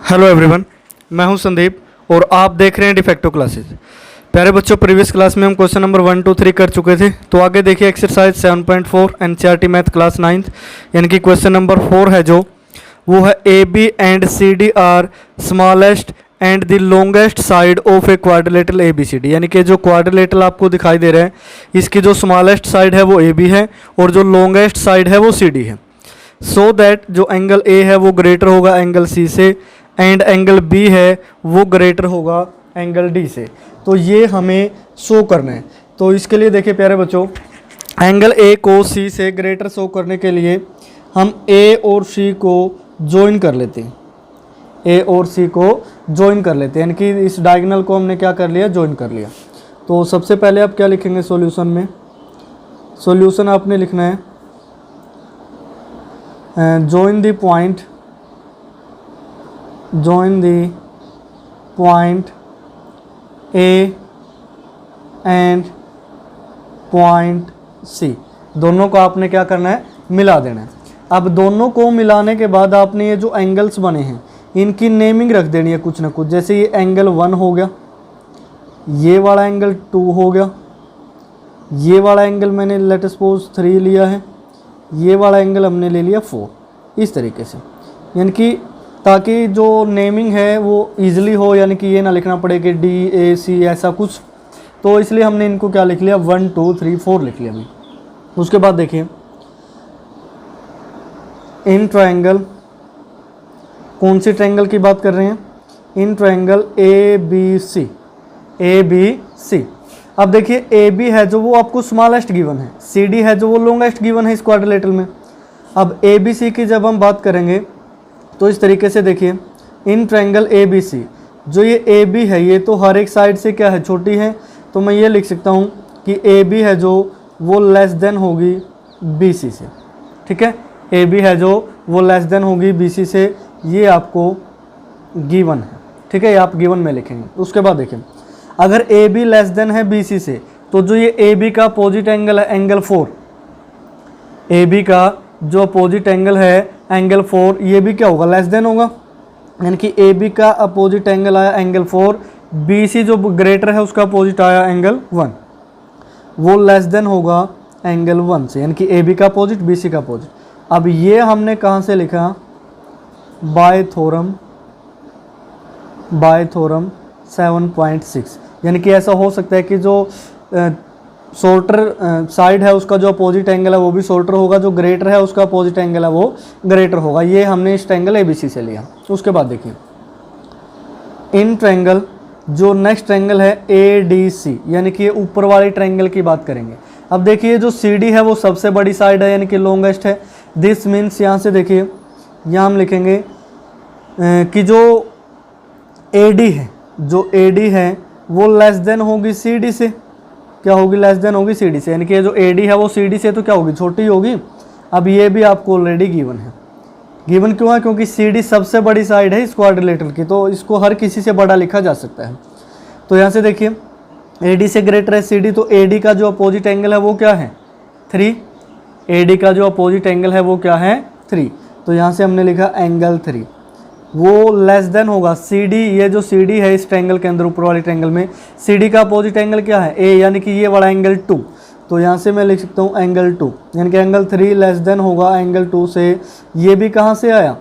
Hello everyone, मैं हूं संदीप और आप देख रहे हैं डिफेक्टो क्लासेस। प्यारे बच्चों, प्रीवियस क्लास में हम क्वेश्चन नंबर 1, 2, 3 कर चुके थे। तो आगे देखिए exercise 7.4 NCERT math class 9th, यानी कि क्वेश्चन नंबर 4 है जो वो है A B and C D are smallest and the longest side of a quadrilateral A B C D. यानी कि जो क्वाड्रिलेटरल आपको दिखाई दे रहा है, इसकी जो स्मॉलेस्ट साइड है वो ए बी है और जो लॉन्गेस्ट साइड है वो सी डी है। सो दैट जो एंगल ए है वो ग्रेटर होगा एंगल सी से एंड एंगल बी है वो ग्रेटर होगा एंगल डी से। तो ये हमें शो करना है। तो इसके लिए देखिए प्यारे बच्चों, एंगल ए को सी से ग्रेटर शो करने के लिए हम ए और सी को ज्वाइन कर लेते हैं। ए और सी को ज्वाइन कर लेते हैं, यानी कि इस डायगोनल को हमने क्या कर लिया, ज्वाइन कर लिया। तो सबसे पहले आप क्या लिखेंगे सॉल्यूशन में, सॉल्यूशन आपने लिखना है join the point A and point C, दोनों को आपने क्या करना है, मिला देना है। अब दोनों को मिलाने के बाद आपने ये जो एंगल्स बने हैं इनकी नेमिंग रख देनी है कुछ ना कुछ। जैसे ये एंगल 1 हो गया, ये वाला एंगल 2 हो गया, ये वाला एंगल मैंने लेट सपोज 3 लिया है, ये वाला एंगल हमने ले लिया 4। इस तरीके से, यानी कि ताकि जो नेमिंग है वो ईजिली हो, यानी कि ये ना लिखना पड़े कि डी ए सी ऐसा कुछ। तो इसलिए हमने इनको क्या लिख लिया, 1 2 3 4 लिख लिया अभी। उसके बाद देखिए इन ट्रायंगल, कौन सी ट्रायंगल की बात कर रहे हैं, in triangle A B C, A B C. अब देखिए ए बी है जो वो आपको स्मॉलेस्ट गिवन है, सी डी है जो वो लॉन्गेस्ट गिवन है इस क्वाड्रिलेटरल में। अब ए बी सी की जब हम बात करेंगे तो इस तरीके से देखिए इन ट्रायंगल ए बी सी, जो ये ए बी है ये तो हर एक साइड से क्या है, छोटी है। तो मैं ये लिख सकता हूँ कि ए बी है जो वो लेस देन होगी बी सी से। ठीक है, ए बी है जो वो लेस देन होगी बी सी से, ये आपको गिवन है। ठीक है, ये आप गिवन में लिखेंगे। उसके बाद देखिए अगर ए बी लेस देन है बी सी से, तो जो ये ए बी का अपोजिट एंगल है एंगल 4, ए बी का जो अपोजिट एंगल है एंगल 4, ये भी क्या होगा, लेस देन होगा। यानी कि ए बी का अपोजिट एंगल आया एंगल 4, बी सी जो ग्रेटर है उसका अपोजिट आया एंगल 1, वो लेस देन होगा एंगल 1 से। यानी कि ए बी का अपोजिट बी सी का अपोजिट। अब ये हमने कहाँ से लिखा, बाय थ्योरम 7.6। यानी कि ऐसा हो सकता है कि जो शॉर्टर साइड है उसका जो अपोजिट एंगल है वो भी शॉर्टर होगा, जो ग्रेटर है उसका अपोजिट एंगल है वो ग्रेटर होगा। ये हमने इस ट्रायंगल एबीसी से लिया। उसके बाद देखिए इन ट्रायंगल जो नेक्स्ट ट्रायंगल है ए डी सी, यानी कि ये ऊपर वाली ट्रायंगल की बात करेंगे। अब देखिए जो सी डी है वो सबसे बड़ी साइड है, यानी कि लॉन्गेस्ट है। दिस मीन्स यहाँ से देखिए यहाँ हम लिखेंगे कि जो ए डी है, जो ए डी है वो लेस देन होगी सी डी से। क्या होगी, लेस देन होगी सी डी से। यानी कि जो ए डी है वो सी डी से तो क्या होगी, छोटी होगी। अब ये भी आपको ऑलरेडी गिवन है। गिवन क्यों है, क्योंकि सी डी सबसे बड़ी साइड है इस क्वाड्रिलेटरल की, तो इसको हर किसी से बड़ा लिखा जा सकता है। तो यहाँ से देखिए ए डी से ग्रेटर है सी डी, तो ए डी का जो अपोजिट एंगल है वो क्या है, 3। ए डी का जो अपोजिट एंगल है वो क्या है, 3। तो यहाँ से हमने लिखा एंगल 3, वो लेस देन होगा सी डी। ये जो सी डी है इस ट्रायंगल के अंदर ऊपर वाली ट्रायंगल में, सी डी का अपोजिट एंगल क्या है, ए, यानी कि ये वाला एंगल 2। तो यहाँ से मैं लिख सकता हूँ एंगल 2, यानी कि एंगल 3 लेस देन होगा एंगल 2 से। ये भी कहाँ से आया,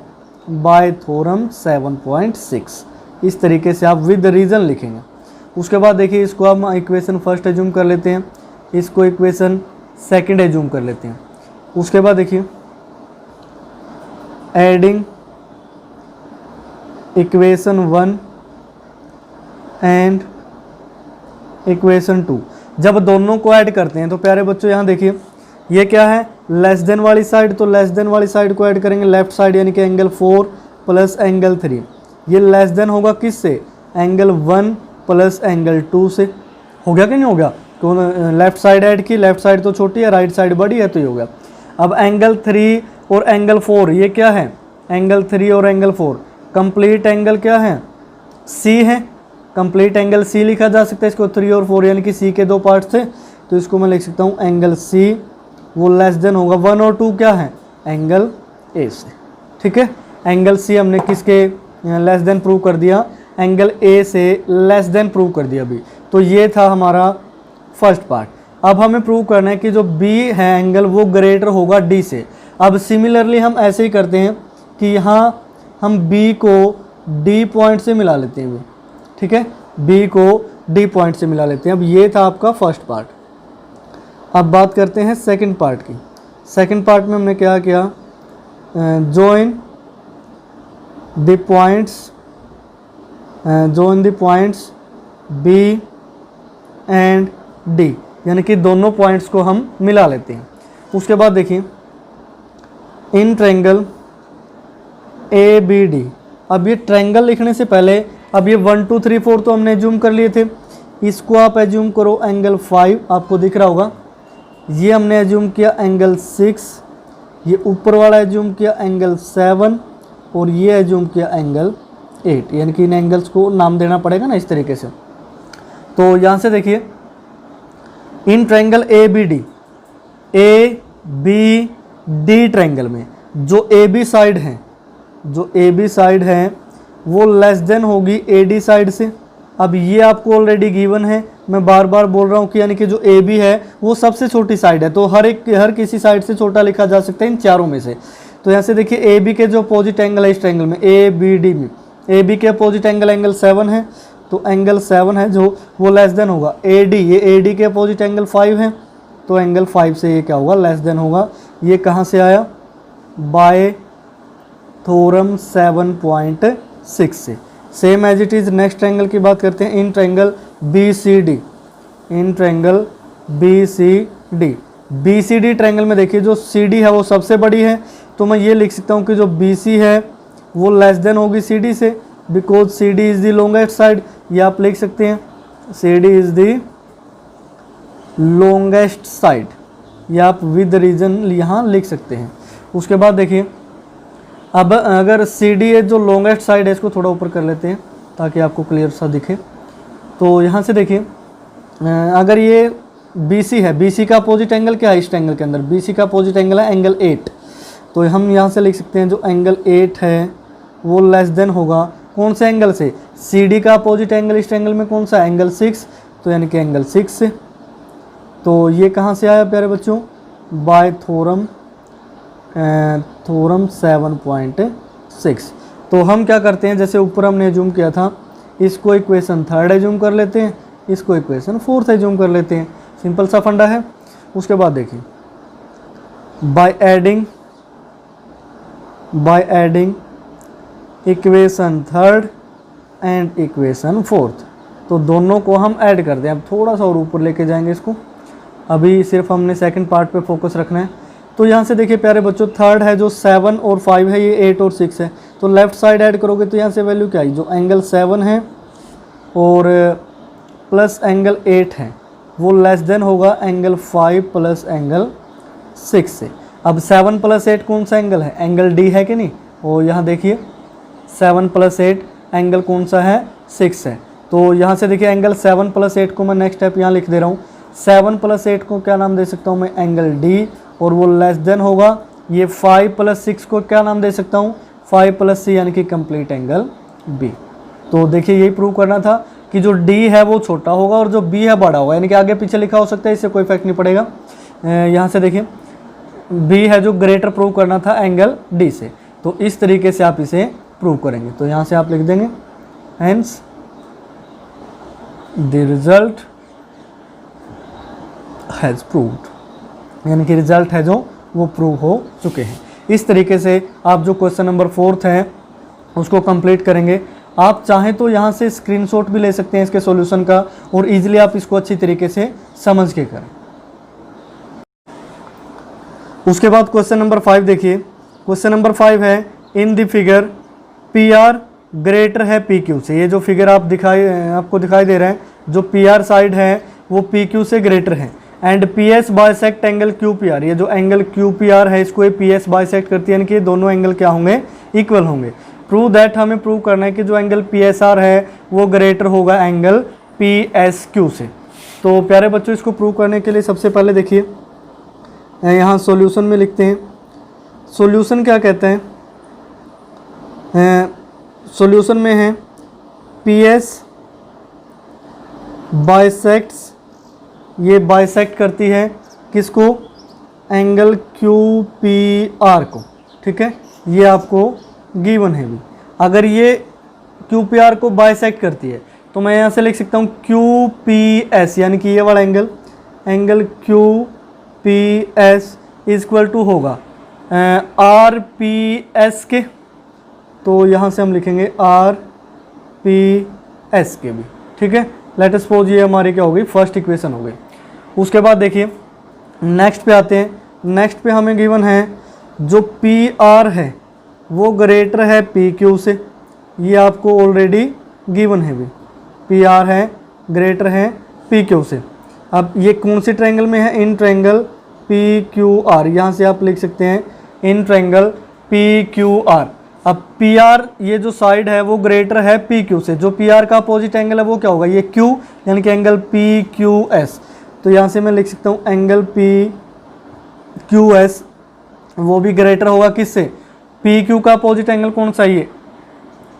बाय थ्योरम 7.6। इस तरीके से आप विद रीजन लिखेंगे। उसके बाद देखिए इसको हम इक्वेशन फर्स्ट एज्यूम कर लेते हैं, इसको इक्वेशन सेकेंड एज्यूम कर लेते हैं। उसके बाद देखिए एडिंग इक्वेशन 1 एंड इक्वेशन 2, जब दोनों को ऐड करते हैं तो प्यारे बच्चों यहाँ देखिए ये क्या है, लेस देन वाली साइड। तो लेस देन वाली साइड को ऐड करेंगे लेफ्ट साइड, यानी कि एंगल 4 प्लस एंगल 3। ये लेस देन होगा किस से, एंगल 1 प्लस एंगल 2 से। हो गया कि नहीं हो गया, तो लेफ्ट साइड ऐड की, लेफ्ट साइड तो छोटी है, राइट साइड बड़ी है, तो ये हो गया। अब एंगल 3 और एंगल 4 ये क्या है, एंगल 3 और एंगल 4 कंप्लीट एंगल क्या है, सी है। कंप्लीट एंगल सी लिखा जा सकता है इसको, 3 और 4 यानी कि सी के 2 पार्ट्स थे, तो इसको मैं लिख सकता हूँ एंगल सी वो लेस देन होगा 1 और 2 क्या है, एंगल ए से। ठीक है, एंगल सी हमने किसके लेस देन प्रूव कर दिया, एंगल ए से लेस देन प्रूव कर दिया बी। तो ये था हमारा फर्स्ट पार्ट। अब हमें प्रूव करना है कि जो बी है एंगल वो ग्रेटर होगा डी से। अब सिमिलरली हम ऐसे ही करते हैं कि यहाँ हम बी को डी पॉइंट से मिला लेते हैं, ठीक है, बी को डी पॉइंट से मिला लेते हैं। अब ये था आपका फर्स्ट पार्ट। अब बात करते हैं सेकंड पार्ट की। सेकंड पार्ट में हमने क्या किया, join the points B and D, यानी कि दोनों पॉइंट्स को हम मिला लेते हैं। उसके बाद देखिए इन ट्रायंगल ABD। अब ये ट्रायंगल लिखने से पहले अब ये 1 2 3 4 तो हमने एज्यूम कर लिए थे, इसको आप एज्यूम करो एंगल 5, आपको दिख रहा होगा। ये हमने एज्यूम किया एंगल 6, ये ऊपर वाला एज्यूम किया एंगल 7 और ये एज्यूम किया एंगल 8, यानी कि इन एंगल्स को नाम देना पड़ेगा ना इस तरीके से। तो यहाँ से देखिए in triangle ABD, ABD triangle में जो AB साइड है, जो AB साइड है वो लेस देन होगी AD साइड से। अब ये आपको ऑलरेडी गिवन है, मैं बार बार बोल रहा हूँ कि यानी कि जो AB है वो सबसे छोटी साइड है, तो हर किसी साइड से छोटा लिखा जा सकता है इन चारों में से। तो यहाँ से देखिए AB के जो अपोजिट एंगल है इस ट्रायंगल में ABD में, AB के अपोजिट एंगल 7 है, तो एंगल 7 है जो वो लेस देन होगा AD, ये AD के अपोजिट एंगल 5 है, तो एंगल 5 से ये क्या होगा, लेस देन होगा। ये कहाँ से आया, बाय थ्योरम 7.6 से। Same as it is next triangle की बात करते हैं, in triangle BCD, in triangle BCD। BCD triangle में देखिए जो CD है वो सबसे बड़ी है, तो मैं ये लिख सकता हूँ कि जो BC है वो लेस देन होगी CD से, because CD is the longest side. ये आप लिख सकते हैं CD is the longest side, या आप विद रीजन यहाँ लिख सकते हैं। उसके बाद देखिए अब अगर CD है जो लॉन्गेस्ट साइड है, इसको थोड़ा ऊपर कर लेते हैं ताकि आपको क्लियर सा दिखे। तो यहाँ से देखिए अगर ये BC है, BC का अपोजिट एंगल क्या है इस ट्रायंगल के अंदर, BC का अपोजिट एंगल है एंगल 8, तो हम यहाँ से लिख सकते हैं जो एंगल 8 है वो लेस देन होगा कौन से एंगल से, CD का अपोजिट एंगल इस ट्रायंगल में कौन सा है, एंगल 6, तो यानी कि एंगल 6 से। तो ये कहाँ से आया प्यारे बच्चों, बाय थ्योरम 7.6। तो हम क्या करते हैं, जैसे ऊपर हमने एज्यूम किया था, इसको इक्वेशन 3 एज्यूम कर लेते हैं, इसको इक्वेशन 4 एज्यूम कर लेते हैं, सिंपल सा फंडा है। उसके बाद देखिए by adding equation 3 and equation 4, तो दोनों को हम ऐड कर दें। अब थोड़ा सा और ऊपर लेके जाएंगे इसको, अभी सिर्फ हमने सेकंड पार्ट पे फोकस रखना है। तो यहाँ से देखिए प्यारे बच्चों 3 है जो 7 और 5 है, ये 8 और 6 है, तो लेफ्ट साइड ऐड करोगे तो यहाँ से वैल्यू क्या आई, जो एंगल 7 है और प्लस एंगल 8 है वो लेस देन होगा एंगल 5 प्लस एंगल 6 से। अब 7 प्लस 8 कौन सा एंगल है, एंगल D है कि नहीं, और यहाँ देखिए 7 प्लस 8 एंगल कौन सा है, 6 है। तो यहाँ से देखिए एंगल 7 प्लस 8 को मैं नेक्स्ट स्टेप यहाँ लिख दे रहा हूँ, 7 प्लस 8 को क्या नाम दे सकता हूँ मैं, एंगल D, और वो लेस देन होगा ये 5 प्लस 6 को क्या नाम दे सकता हूँ, 5 प्लस C, यानी कि कंप्लीट एंगल B। तो देखिए यही प्रूव करना था कि जो D है वो छोटा होगा और जो B है बड़ा होगा, यानी कि आगे पीछे लिखा हो सकता है, इससे कोई इफेक्ट नहीं पड़ेगा। यहाँ से देखिए B है जो ग्रेटर प्रूव करना था एंगल D से, तो इस तरीके से आप इसे प्रूव करेंगे। तो यहाँ से आप लिख देंगे hence the result has proved, यानी कि रिजल्ट है जो वो प्रूव हो चुके हैं। इस तरीके से आप जो क्वेश्चन नंबर 4 है उसको कंप्लीट करेंगे। आप चाहें तो यहाँ से स्क्रीनशॉट भी ले सकते हैं इसके सॉल्यूशन का, और इजीली आप इसको अच्छी तरीके से समझ के करें। उसके बाद क्वेश्चन नंबर 5 देखिए, क्वेश्चन नंबर 5 है in the figure PR greater है PQ से। ये जो फिगर आपको दिखाई दे रहा है, जो PR साइड है वो PQ से ग्रेटर है, and PS bisect angle QPR, ये जो एंगल QPR है इसको ये PS बाइसेक्ट करती है, यानी कि दोनों एंगल क्या होंगे, इक्वल होंगे। प्रूव दैट, हमें प्रूव करना है कि जो एंगल PSR है वो ग्रेटर होगा एंगल PSQ से। तो प्यारे बच्चों इसको प्रूव करने के लिए सबसे पहले देखिए यहाँ सॉल्यूशन में लिखते हैं। सॉल्यूशन क्या कहते हैं, सॉल्यूशन में है पी एस बाइसेक्ट्स, ये बाइसेक्ट करती है किसको, एंगल क्यू पी आर को, ठीक है, ये आपको गिवन है भी। अगर ये क्यू पी आर को बाइसेक्ट करती है तो मैं यहाँ से लिख सकता हूँ क्यू पी एस, यानी कि ये वाला angle, angle Q P S equal to होगा आर पी एस के, तो यहाँ से हम लिखेंगे आर पी एस के भी, ठीक है। लेट अस सपोज ये हमारी क्या हो गई, फर्स्ट इक्वेशन हो गई। उसके बाद देखिए नेक्स्ट पे आते हैं। नेक्स्ट पे हमें गिवन है जो पी आर है वो ग्रेटर है पी क्यू से, ये आपको ऑलरेडी गिवन है भी, पी आर है ग्रेटर है पी क्यू से। अब ये कौन सी ट्रायंगल में है, in triangle P Q R, यहाँ से आप लिख सकते हैं in triangle P Q R. अब पी आर ये जो साइड है वो ग्रेटर है पी क्यू से, जो पी आर का अपोजिट एंगल है वो क्या होगा, ये क्यू, यानी कि एंगल पी क्यू एस। तो यहाँ से मैं लिख सकता हूँ एंगल पी क्यू एस वो भी ग्रेटर होगा किससे, पी क्यू का अपोजिट एंगल कौन सा, ये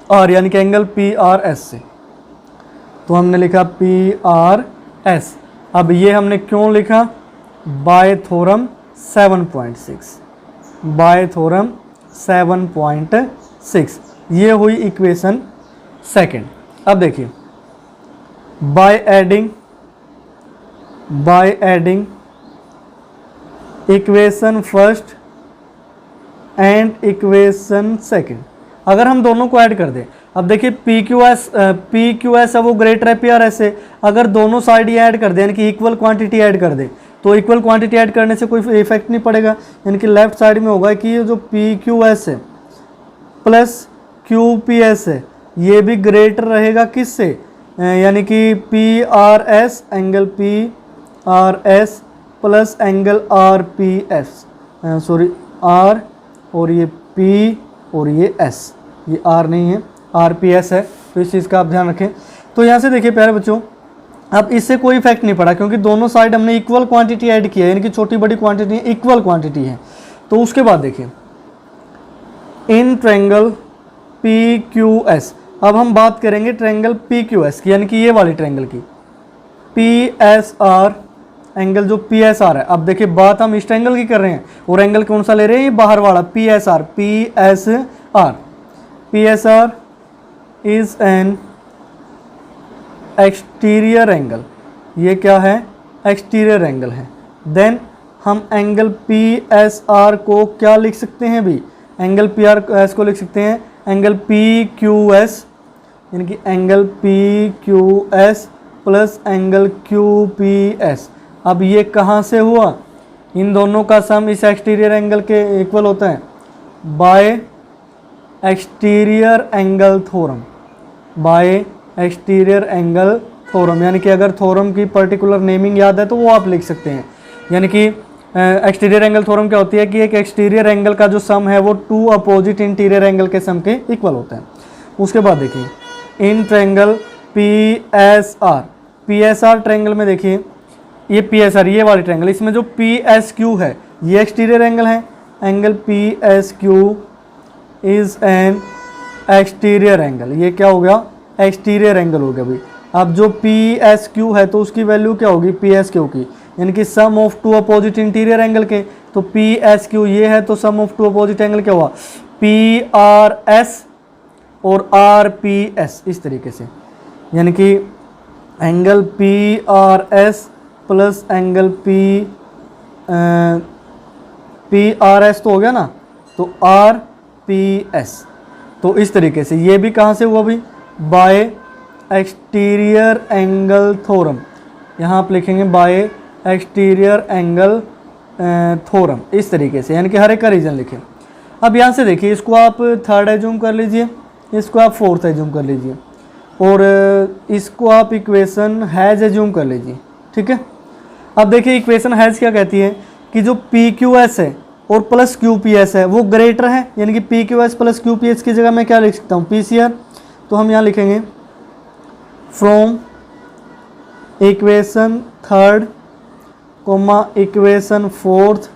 आर, यानी कि एंगल पी आर एस से। तो हमने लिखा पी आर एस। अब ये हमने क्यों लिखा, बाय थ्योरम 7.6, बाय थ्योरम 7.6, ये हुई इक्वेशन सेकंड। अब देखिए by adding equation first and equation second, अगर हम दोनों को ऐड कर दें, अब देखिए पी क्यू एस है वो ग्रेटर है पी आर एस से, अगर दोनों साइड ये ऐड कर दें, यानी कि इक्वल क्वांटिटी ऐड कर दें, तो इक्वल क्वांटिटी ऐड करने से कोई इफेक्ट नहीं पड़ेगा, यानी कि लेफ्ट साइड में होगा कि ये जो पी क्यू एस है प्लस क्यू पी एस है ये भी ग्रेटर रहेगा किससे, यानी कि P R S, angle P R S plus angle R P S, sorry R और ये पी और ये एस, ये आर नहीं है आर पी एस है, तो इस चीज़ का आप ध्यान रखें। तो यहाँ से देखिए प्यारे बच्चों, अब इससे कोई इफेक्ट नहीं पड़ा क्योंकि दोनों साइड हमने इक्वल क्वांटिटी ऐड किया है, यानी कि छोटी बड़ी क्वांटिटी इक्वल क्वांटिटी है। तो उसके बाद देखिए in triangle P Q S, अब हम बात करेंगे ट्रायंगल पी क्यू एस की, यानी कि ये वाली ट्रायंगल की, पी एस आर एंगल जो पी एस आर है। अब देखिए बात हम इस ट्रायंगल की कर रहे हैं और एंगल कौन सा ले रहे हैं, ये बाहर वाला P S R, P S R, P S R is an exterior angle, ये क्या है, एक्सटीरियर एंगल है। देन हम एंगल पी एस आर को क्या लिख सकते हैं भी, एंगल पी आर एस को लिख सकते हैं एंगल पी क्यू एस, यानी कि angle P Q S plus angle Q P S. अब ये कहाँ से हुआ, इन दोनों का सम इस एक्सटीरियर एंगल के इक्वल होता है bye exterior angle theorem, bye exterior angle theorem, यानी कि अगर थ्योरम की पर्टिकुलर नेमिंग याद है तो वो आप लिख सकते हैं। यानी कि एक्सटीरियर एंगल थ्योरम क्या होती है कि एक एक्सटीरियर एंगल का जो सम है वो टू अपोजिट इंटीरियर एंगल के सम के इक्वल होता है। उसके बाद देखिए in triangle P S R, P S R triangle में देखिए ये पी एस आर ये वाली ट्रायंगल, इसमें जो पी एस क्यू है ये एक्सटीरियर एंगल है, angle P S Q is an exterior angle, ये क्या हो गया, एक्सटीरियर एंगल हो गया भाई। अब जो पी एस क्यू है तो उसकी वैल्यू क्या होगी, पी एस क्यू की, यानी कि sum of two opposite interior angle के, तो पी एस क्यू ये है तो sum of two opposite angle क्या हुआ, पी आर एस और आर पी एस, इस तरीके से, यानी कि angle P R S plus angle P R S तो हो गया ना, तो आर पी एस। तो इस तरीके से ये भी कहाँ से हुआ भाई, बाय एक्सटीरियर एंगल थ्योरम, यहाँ आप लिखेंगे बाय एक्सटीरियर एंगल थ्योरम, इस तरीके से, यानी कि हर एक का रीजन लिखें। अब यहाँ से देखिए इसको आप थर्ड एज्यूम कर लीजिए, इसको आप फोर्थ एज्यूम कर लीजिए और इसको आप इक्वेशन हैज एज्यूम कर लीजिए, ठीक है। अब देखिए इक्वेशन हैज क्या कहती है कि जो पी क्यू एस है और प्लस क्यू पी एस है वो ग्रेटर है, यानी कि P Q S plus Q P S की जगह मैं क्या लिख सकता हूँ, पी सी आर। तो हम यहाँ लिखेंगे from equation third comma equation fourth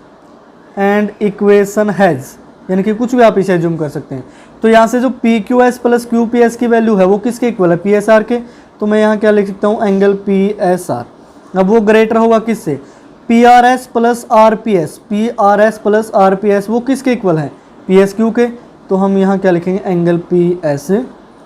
and equation has, यानी कि कुछ भी आप इसे एज्यूम कर सकते हैं। तो यहाँ से जो P Q S plus Q P S की वैल्यू है वो किसके इक्वल है, पी एस आर के। तो मैं यहाँ क्या लिख सकता हूँ, एंगल पी एस आर। अब वो ग्रेटर होगा किससे, P R S plus are P S, P R S plus are P S वो किसके इक्वल है, पी एस क्यू के। तो हम यहाँ क्या लिखेंगे, एंगल पी एस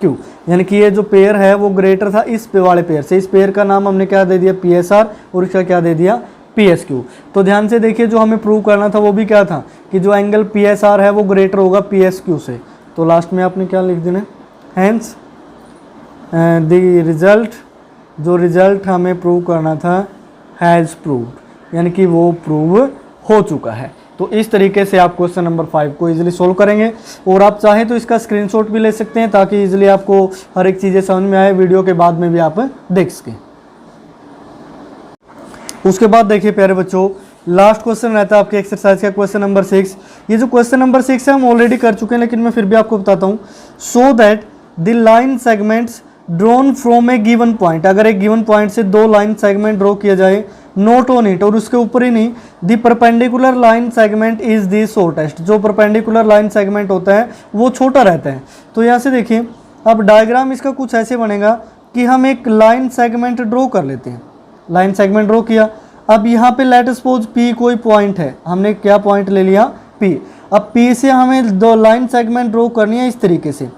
क्यू, यानी कि ये जो पेयर है वो ग्रेटर था इस पे वाले पेयर से। इस पेयर का नाम हमने क्या दे दिया, पी एस आर, और इसका क्या दे दिया, पी एस क्यू। तो ध्यान से देखिए, जो हमें प्रूव करना था वो भी क्या था कि जो एंगल पी एस आर है वो ग्रेटर होगा पी एस क्यू से। तो लास्ट में आपने क्या लिख देना, हैंस द रिजल्ट, जो रिजल्ट हमें प्रूव करना था हैज़ प्रूव्ड, यानी कि वो प्रूव हो चुका है। तो इस तरीके से आप क्वेश्चन नंबर 5 को इजीली सोल्व करेंगे। और आप चाहें तो इसका स्क्रीनशॉट भी ले सकते हैं ताकि इजीली आपको हर एक चीज़ें समझ में आए, वीडियो के बाद में भी आप देख सकें। उसके बाद देखिए प्यारे बच्चों, लास्ट क्वेश्चन रहता है आपके एक्सरसाइज का क्वेश्चन नंबर 6। ये जो क्वेश्चन नंबर 6 है हम ऑलरेडी कर चुके हैं, लेकिन मैं फिर भी आपको बताता हूँ। So that the line segments drawn from A given point, अगर एक गिवन पॉइंट से दो लाइन सेगमेंट ड्रॉ किया जाए, नोट ऑन इट, और उसके ऊपर ही नहीं, the perpendicular line segment is the shortest, जो परपेंडिकुलर लाइन सेगमेंट होता है वो छोटा रहता है। तो यहाँ से देखिए, अब डायग्राम इसका कुछ ऐसे बनेगा कि हम एक लाइन सेगमेंट ड्रॉ कर लेते हैं। लाइन सेगमेंट ड्रॉ किया, अब यहाँ पे लेट सपोज P कोई पॉइंट है, हमने क्या पॉइंट ले लिया, P। अब P से हमें दो लाइन सेगमेंट ड्रॉ करनी है इस तरीके से,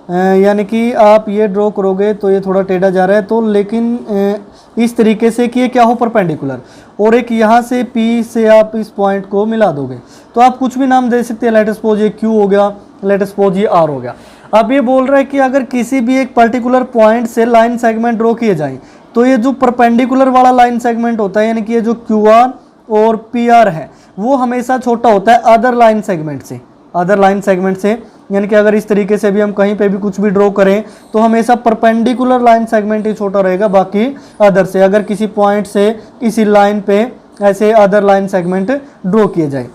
यानी कि आप ये ड्रॉ करोगे तो ये थोड़ा टेढ़ा जा रहा है, तो लेकिन इस तरीके से कि ये क्या हो, परपेंडिकुलर, और एक यहाँ से P से आप इस पॉइंट को मिला दोगे। तो आप कुछ भी नाम दे सकते हैं, लेट सपोज ये Q हो गया, लेट सपोज ये R हो गया। अब ये बोल रहा है कि अगर किसी भी एक पर्टिकुलर पॉइंट से लाइन सेगमेंट ड्रॉ किए जाए, तो ये जो परपेंडिकुलर वाला लाइन सेगमेंट होता है, यानी कि ये जो QR और PR है, वो हमेशा छोटा होता है अदर लाइन सेगमेंट से, अदर लाइन सेगमेंट से। यानी कि अगर इस तरीके से भी हम कहीं पे भी कुछ भी ड्रॉ करें तो हमेशा परपेंडिकुलर लाइन सेगमेंट ही छोटा रहेगा बाकी अदर से, अगर किसी पॉइंट से किसी लाइन पे ऐसे अदर लाइन सेगमेंट ड्रॉ किए जाए।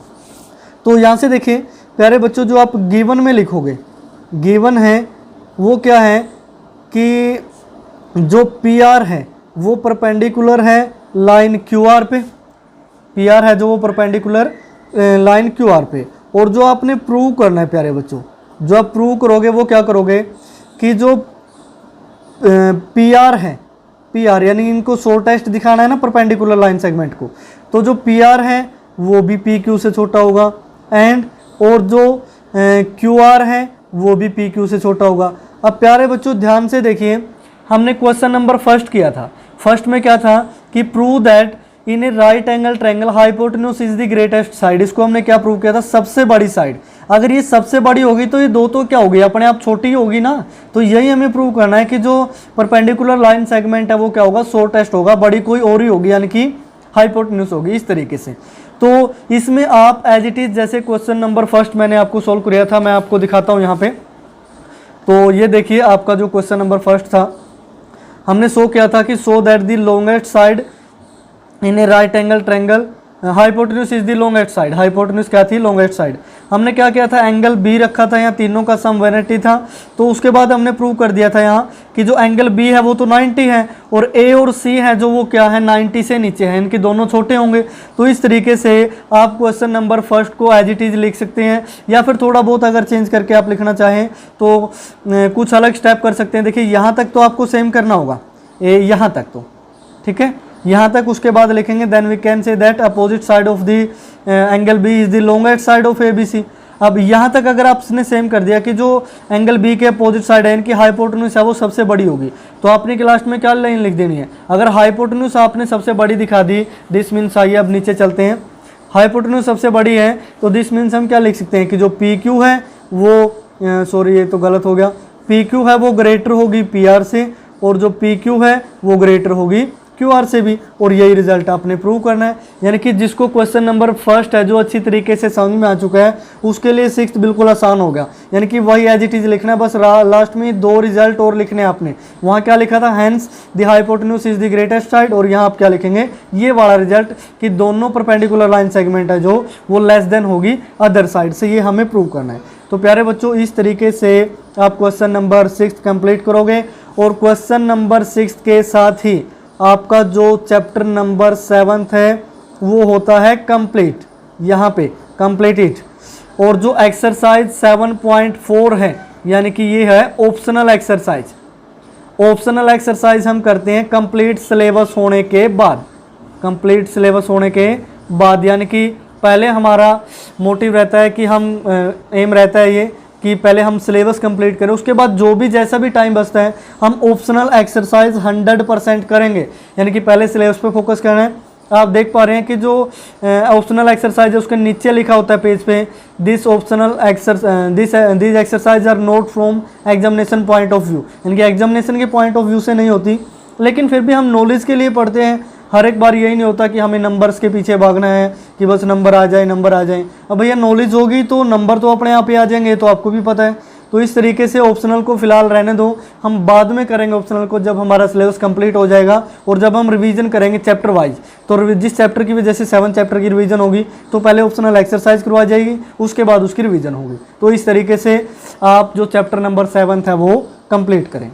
तो यहाँ से देखिए प्यारे बच्चों, जो आप गिवन में लिखोगे, गिवन है वो क्या है कि जो PR है वो परपेंडिकुलर है लाइन QR पे, PR है जो वो परपेंडिकुलर लाइन QR पे। और जो आपने प्रूव करना है प्यारे बच्चों, जो आप प्रूव करोगे वो क्या करोगे कि जो PR है, PR यानी इनको शॉर्टेस्ट दिखाना है ना परपेंडिकुलर लाइन सेगमेंट को, तो जो PR है वो भी PQ से छोटा होगा, एंड और जो QR है वो भी PQ से छोटा होगा। अब प्यारे बच्चों ध्यान से देखिए, हमने क्वेश्चन नंबर फर्स्ट किया था, फर्स्ट में क्या था कि prove that in A right angle triangle hypotenuse is the greatest side. इसको हमने क्या प्रूव किया था, सबसे बड़ी साइड। अगर ये सबसे बड़ी होगी तो ये दो तो क्या होगी, अपने आप छोटी होगी ना। तो यही हमें प्रूव करना है कि जो परपेंडिकुलर लाइन सेगमेंट है वो क्या होगा, शॉर्टेस्ट होगा, बड़ी कोई और ही होगी, यानी कि हाइपोटेन्यूज होगी, इस तरीके से। तो इसमें आप एज इट इज, जैसे क्वेश्चन नंबर फर्स्ट मैंने आपको सोल्व किया था, मैं आपको दिखाता हूँ यहाँ पे। तो ये देखिए आपका जो क्वेश्चन नंबर फर्स्ट था, हमने शो किया था कि so that the longest side in A right angle triangle hypotenuse is the longest side. Hypotenuse क्या थी, लॉन्गेस्ट साइड। हमने क्या किया था, एंगल B रखा था, यहाँ तीनों का सम 180 था। तो उसके बाद हमने प्रूव कर दिया था यहाँ कि जो एंगल B है वो तो 90 है, और A और C है जो वो क्या है, 90 से नीचे है, इनके दोनों छोटे होंगे। तो इस तरीके से आप क्वेश्चन नंबर फर्स्ट को एज इट इज लिख सकते हैं, या फिर थोड़ा बहुत अगर चेंज करके आप लिखना चाहें तो कुछ अलग स्टेप कर सकते हैं। देखिए यहाँ तक तो आपको सेम करना होगा, यहाँ तक तो ठीक है, यहाँ तक। उसके बाद लिखेंगे then we can say that opposite side of the angle B is the longest side of ABC। अब यहाँ तक अगर आपने सेम कर दिया कि जो एंगल B के अपोजिट साइड है, इनकी हाइपोटेन्यूज है वो सबसे बड़ी होगी, तो आपने के लास्ट में क्या लाइन लिख देनी है। अगर हाइपोटेन्यूज आपने सबसे बड़ी दिखा दी, दिस मीन्स आइए अब नीचे चलते हैं, हाइपोटेन्यूज सबसे बड़ी है तो दिस मीन्स हम क्या लिख सकते हैं कि जो PQ है वो सॉरी ये तो गलत हो गया, PQ है वो ग्रेटर होगी PR से, और जो PQ है वो ग्रेटर होगी QR से भी। और यही रिजल्ट आपने प्रूव करना है। यानी कि जिसको क्वेश्चन नंबर फर्स्ट है जो अच्छी तरीके से समझ में आ चुका है, उसके लिए सिक्स्थ बिल्कुल आसान हो गया। यानी कि वही एज इट इज लिखना है, बस लास्ट में दो रिजल्ट और लिखने हैं आपने। वहाँ क्या लिखा था, hence the hypotenuse is the greatest side, और यहाँ आप क्या लिखेंगे, ये वाला रिजल्ट कि दोनों परपेंडिकुलर लाइन सेगमेंट है जो वो लेस देन होगी अदर साइड से, ये हमें प्रूव करना है। तो प्यारे बच्चों इस तरीके से आप क्वेश्चन नंबर 6 कंप्लीट करोगे, और क्वेश्चन नंबर 6 के साथ ही आपका जो चैप्टर नंबर 7 है वो होता है कंप्लीट, यहाँ पे कंप्लीटेड। और जो एक्सरसाइज 7.4 है यानी कि ये है ऑप्शनल एक्सरसाइज। ऑप्शनल एक्सरसाइज हम करते हैं कंप्लीट सिलेबस होने के बाद, कंप्लीट सिलेबस होने के बाद, यानी कि पहले हमारा मोटिव रहता है कि हम एम रहता है ये कि पहले हम सिलेबस कंप्लीट करें, उसके बाद जो भी जैसा भी टाइम बचता है हम ऑप्शनल एक्सरसाइज 100% करेंगे। यानी कि पहले सिलेबस पे फोकस करना है। आप देख पा रहे हैं कि जो ऑप्शनल एक्सरसाइज है उसके नीचे लिखा होता है पेज पे, this optional this exercise are not from examination point of view, यानी कि एग्जामिनेशन के पॉइंट ऑफ व्यू से नहीं होती, लेकिन फिर भी हम नॉलेज के लिए पढ़ते हैं। हर एक बार यही नहीं होता कि हमें नंबर्स के पीछे भागना है कि बस नंबर आ जाए, नंबर आ जाए। अब भैया नॉलेज होगी तो नंबर तो अपने आप ही आ जाएंगे, तो आपको भी पता है। तो इस तरीके से ऑप्शनल को फिलहाल रहने दो, हम बाद में करेंगे ऑप्शनल को जब हमारा सिलेबस कंप्लीट हो जाएगा और जब हम रिवीजन करेंगे चैप्टर वाइज। तो जिस चैप्टर की भी जैसे 7 चैप्टर की रिवीजन होगी तो पहले ऑप्शनल एक्सरसाइज करवाई जाएगी, उसके बाद उसकी रिवीजन होगी। तो इस तरीके से आप जो चैप्टर नंबर 7 है वो कंप्लीट करें।